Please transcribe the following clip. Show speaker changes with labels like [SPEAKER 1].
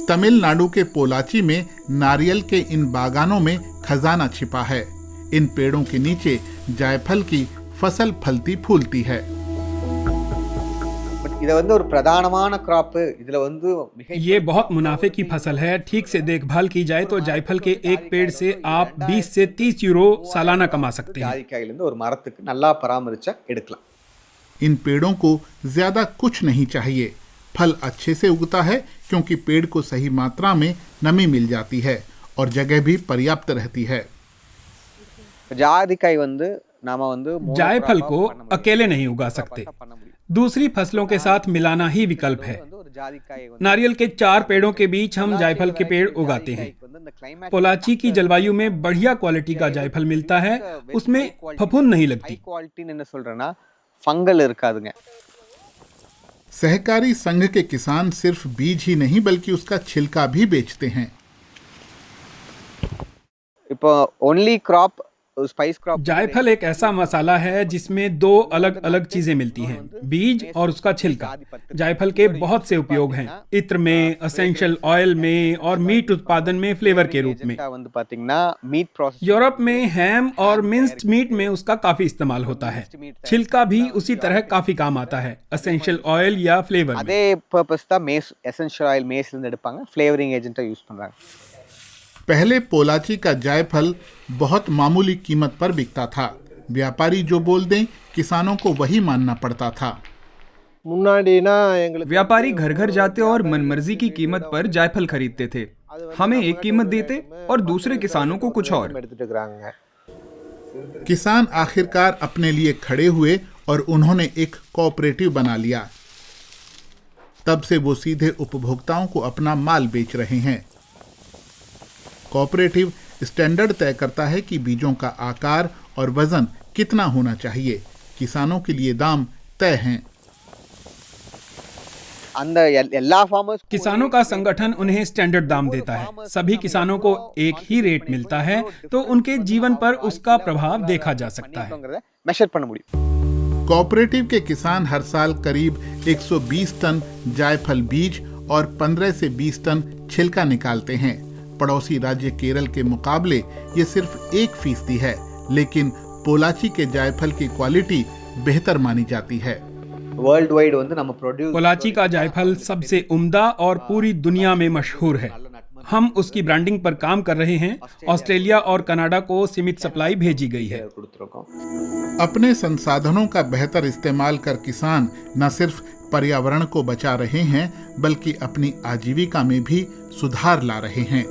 [SPEAKER 1] तमिलनाडु के पोलाची में नारियल के इन बागानों में खजाना छिपा है। इन पेड़ों के नीचे जायफल की फसल फलती फूलती है।
[SPEAKER 2] ये बहुत मुनाफे की फसल है। ठीक से देखभाल की जाए तो जायफल के एक पेड़ से आप 20 से 30 यूरो सालाना कमा सकते हैं।
[SPEAKER 1] इन पेड़ों को ज्यादा कुछ नहीं चाहिए। फल अच्छे से उगता है क्योंकि पेड़ को सही मात्रा में नमी मिल जाती है और जगह भी पर्याप्त रहती है।
[SPEAKER 2] जायफल को अकेले नहीं उगा सकते, दूसरी फसलों के साथ मिलाना ही विकल्प है। नारियल के 4 पेड़ों के बीच हम जायफल के पेड़ उगाते हैं। पोलाची की जलवायु में बढ़िया क्वालिटी का जायफल मिलता है, उसमें फफूंद नहीं लगती।
[SPEAKER 1] सहकारी संघ के किसान सिर्फ बीज ही नहीं बल्कि उसका छिलका भी बेचते हैं।
[SPEAKER 2] जायफल एक ऐसा मसाला है जिसमें 2 अलग अलग चीजें मिलती हैं, बीज और उसका छिलका। जायफल के बहुत से उपयोग हैं, इत्र में, एसेंशियल ऑयल में और मीट उत्पादन में फ्लेवर के रूप में। यूरोप में हैम और मिंस्ड मीट में उसका काफी इस्तेमाल होता है। छिलका भी उसी तरह काफी काम आता है, एसेंशियल ऑयल या फ्लेवर में।
[SPEAKER 1] पहले पोलाची का जायफल बहुत मामूली कीमत पर बिकता था। व्यापारी जो बोल दें किसानों को वही मानना पड़ता था।
[SPEAKER 3] व्यापारी घर घर जाते और मनमर्जी की कीमत पर जायफल खरीदते थे। हमें एक कीमत देते और दूसरे किसानों को कुछ और।
[SPEAKER 1] किसान आखिरकार अपने लिए खड़े हुए और उन्होंने एक कोऑपरेटिव बना लिया। तब से वो सीधे उपभोक्ताओं को अपना माल बेच रहे हैं। कोऑपरेटिव स्टैंडर्ड तय करता है कि बीजों का आकार और वजन कितना होना चाहिए। किसानों के लिए दाम तय हैं।
[SPEAKER 2] किसानों का संगठन उन्हें स्टैंडर्ड दाम देता है। सभी किसानों को एक ही रेट मिलता है, तो उनके जीवन पर उसका प्रभाव देखा जा सकता है।
[SPEAKER 1] कोऑपरेटिव के किसान हर साल करीब 120 टन जायफल बीज और 15 से 20 टन छिलका निकालते हैं। पड़ोसी राज्य केरल के मुकाबले ये सिर्फ 1% है, लेकिन पोलाची के जायफल की क्वालिटी बेहतर मानी जाती है।
[SPEAKER 2] पोलाची का जायफल सबसे उम्दा और पूरी दुनिया में मशहूर है। हम उसकी ब्रांडिंग पर काम कर रहे हैं। ऑस्ट्रेलिया और कनाडा को सीमित सप्लाई भेजी गई है।
[SPEAKER 1] अपने संसाधनों का बेहतर इस्तेमाल कर किसान न सिर्फ पर्यावरण को बचा रहे हैं बल्कि अपनी आजीविका में भी सुधार ला रहे हैं।